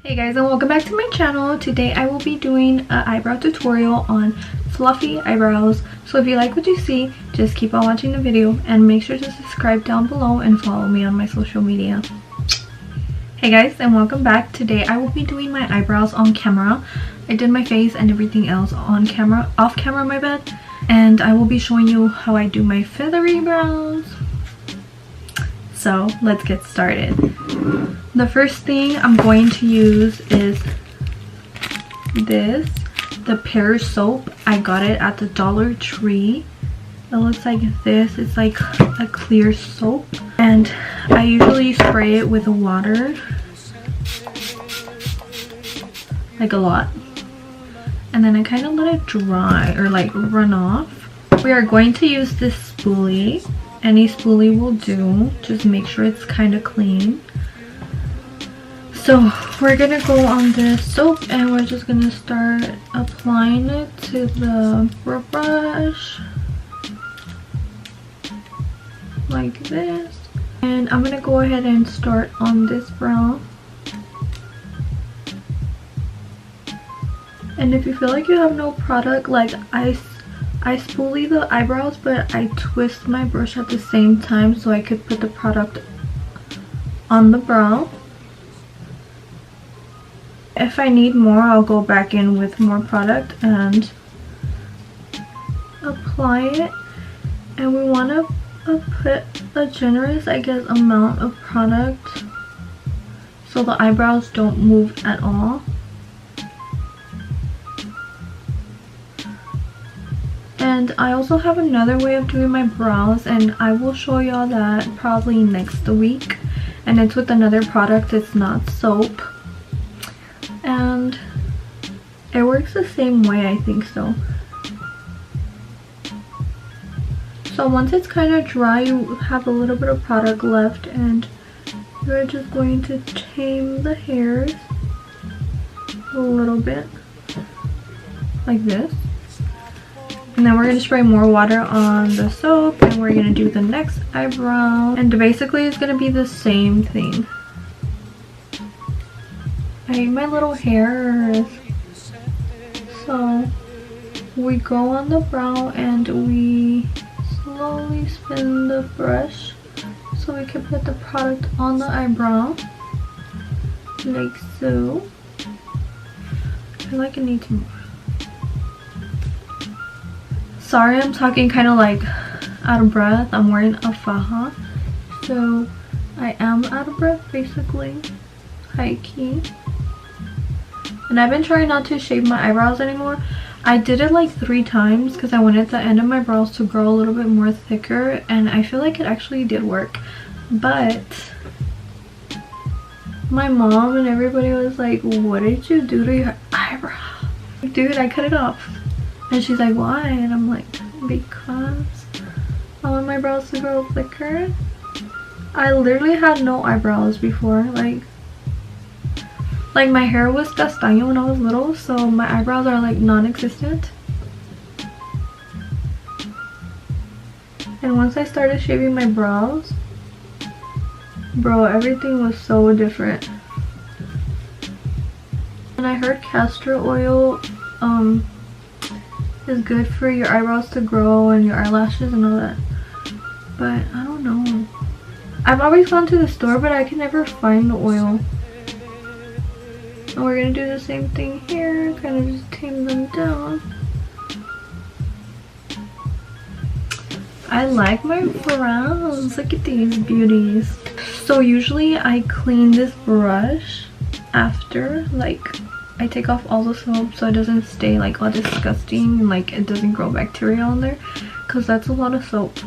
Hey guys, and welcome back to my channel. Today I will be doing an eyebrow tutorial on fluffy eyebrows. So if you like what you see, just keep on watching the video and make sure to subscribe down below and follow me on my social media. Hey guys, and welcome back. Today I will be doing my eyebrows on camera. I did my face and everything else on camera, off camera my bad. And I will be showing you how I do my feathery brows. So let's get started. The first thing I'm going to use is the pears soap. I got it at the Dollar Tree. It looks like this. It's like a clear soap, and I usually spray it with water, like a lot, and then I kind of let it dry or like run off. We are going to use this spoolie. Any spoolie will do. Just make sure it's kind of clean. So we're gonna go on this soap and we're just gonna start applying it to the brush like this. And I'm gonna go ahead and start on this brow. And if you feel like you have no product, like I spoolie the eyebrows, but I twist my brush at the same time so I could put the product on the brow. If I need more, I'll go back in with more product and apply it. And we want to put a generous, I guess, amount of product so the eyebrows don't move at all. And I also have another way of doing my brows, and I will show y'all that probably next week. And it's with another product. It's not soap. And it works the same way, I think so. So once it's kind of dry, you have a little bit of product left, and you're just going to tame the hairs a little bit like this. And then we're going to spray more water on the soap, and we're going to do the next eyebrow. And basically it's going to be the same thing. I hate my little hairs. So we go on the brow and we slowly spin the brush so we can put the product on the eyebrow like so. I feel like I need to move. Sorry, I'm talking kind of like out of breath. I'm wearing a faja, so I am out of breath basically, high key. And I've been trying not to shave my eyebrows anymore. I did it like 3 times because I wanted the end of my brows to grow a little bit more thicker, and I feel like it actually did work. But my mom and everybody was like, what did you do to your eyebrow? Dude, I cut it off. And she's like, why? And I'm like, because I want my brows to grow thicker. I literally had no eyebrows before. Like my hair was castaño when I was little, so my eyebrows are like non-existent. And once I started shaving my brows, bro, everything was so different. And I heard castor oil is good for your eyebrows to grow and your eyelashes and all that, but I don't know. I've always gone to the store, but I can never find the oil. And we're gonna do the same thing here, kind of just tame them down. I like my brows. Look at these beauties. So usually I clean this brush after, like I take off all the soap so it doesn't stay like all disgusting and like it doesn't grow bacteria on there, because that's a lot of soap.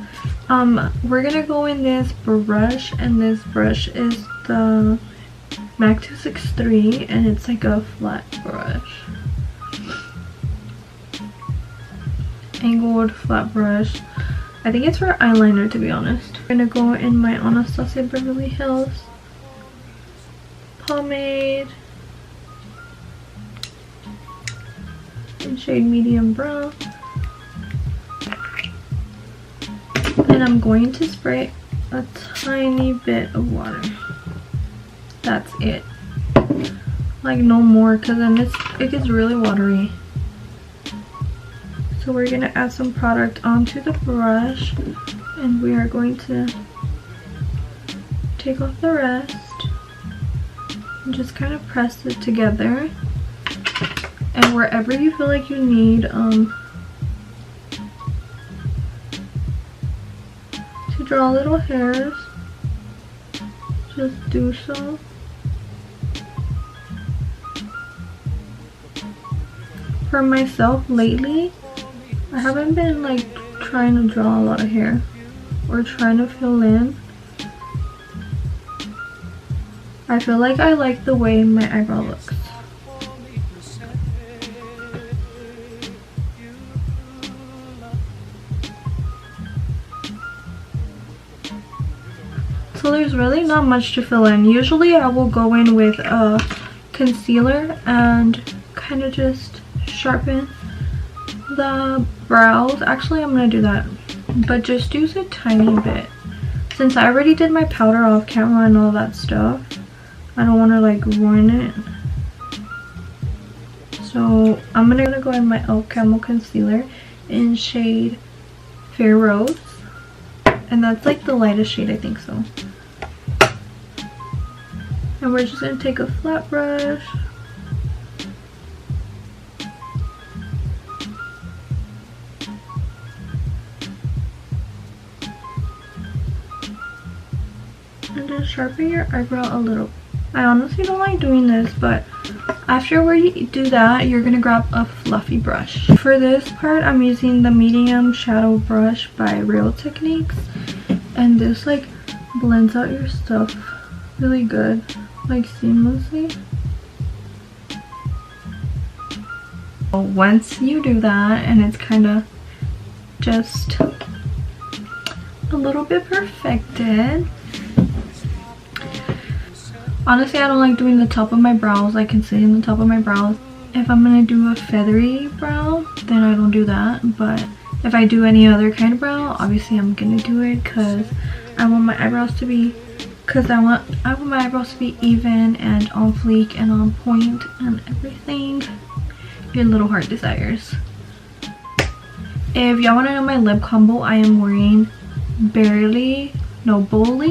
We're gonna go in this brush, and this brush is the MAC 263, and it's like a flat brush, angled flat brush. I think it's for eyeliner, to be honest. I'm gonna go in my Anastasia Beverly Hills pomade in shade medium brown, and I'm going to spray a tiny bit of water. That's it. like no more, because then it gets really watery. So we're gonna add some product onto the brush, and we are going to take off the rest and just kind of press it together. And wherever you feel like you need to draw little hairs, just do so. For myself lately, I haven't been like trying to draw a lot of hair or trying to fill in. I feel like I like the way my eyebrow looks. So there's really not much to fill in. Usually I will go in with a concealer and kind of just sharpen the brows. Actually, I'm gonna do that, but just use a tiny bit. Since I already did my powder off camera and all that stuff, I don't want to like ruin it. So I'm gonna go in my e.l.f. Camo Concealer in shade Fair Rose, and that's like the lightest shade, I think so. And we're just gonna take a flat brush and just sharpen your eyebrow a little. I honestly don't like doing this, but after we do that, you're gonna grab a fluffy brush. For this part, I'm using the medium shadow brush by Real Techniques, and this like blends out your stuff really good, like seamlessly. Once you do that and it's kind of just a little bit perfected. Honestly, I don't like doing the top of my brows, like concealing the top of my brows. If I'm gonna do a feathery brow, then I don't do that. But if I do any other kind of brow, obviously I'm gonna do it because I want my eyebrows to be, I want my eyebrows to be even and on fleek and on point and everything your little heart desires. If y'all want to know my lip combo, I am wearing Boldly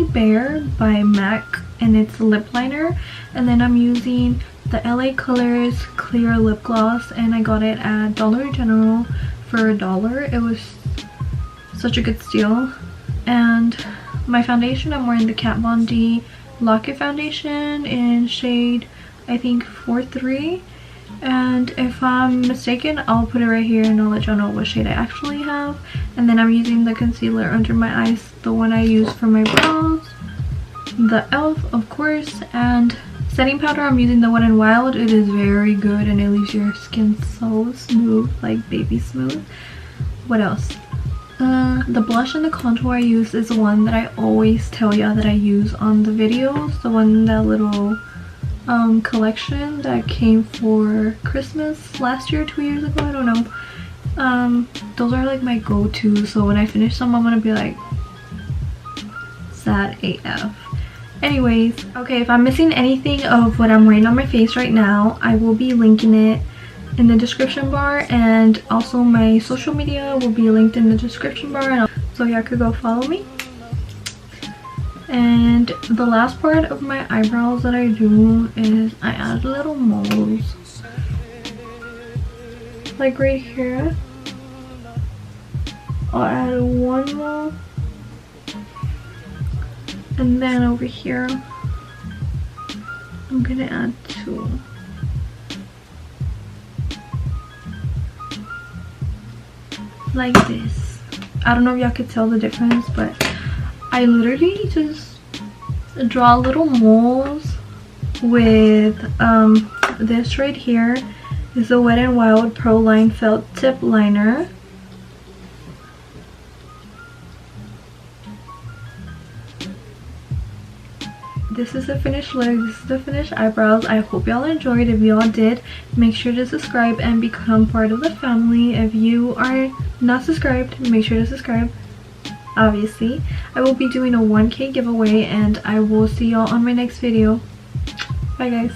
Bare by MAC, and it's a lip liner, and then I'm using the LA Colors clear lip gloss, and I got it at Dollar General for $1. It was such a good steal. And my foundation, I'm wearing the Kat Von D Lock-It foundation in shade, I think 4-3, and if I'm mistaken, I'll put it right here and I'll let y'all know what shade I actually have. And then I'm using the concealer under my eyes, the one I use for my brows, the e.l.f. of course, and setting powder, I'm using the one in Wild. It is very good and it leaves your skin so smooth, like baby smooth. What else? The blush and the contour I use is the one that I always tell y'all that I use on the videos, the one, that little collection that came for Christmas last year, 2 years ago, I don't know. Those are like my go-to, so when I finish some, I'm gonna be like sad AF. Anyways, okay, if I'm missing anything of what I'm wearing on my face right now, I will be linking it in the description bar, and also my social media will be linked in the description bar, so y'all could go follow me. And the last part of my eyebrows that I do is I add little moles, like right here. I'll add one mole, and then over here I'm gonna add 2. Like this. I don't know if y'all could tell the difference, but I literally just draw little moles with this right here is the Wet n Wild Pro Line Felt Tip Liner. This is the finished look. This is the finished eyebrows. I hope y'all enjoyed. If y'all did, make sure to subscribe and become part of the family. If you are not subscribed, make sure to subscribe. Obviously, I will be doing a 1K giveaway, and I will see y'all on my next video. Bye guys.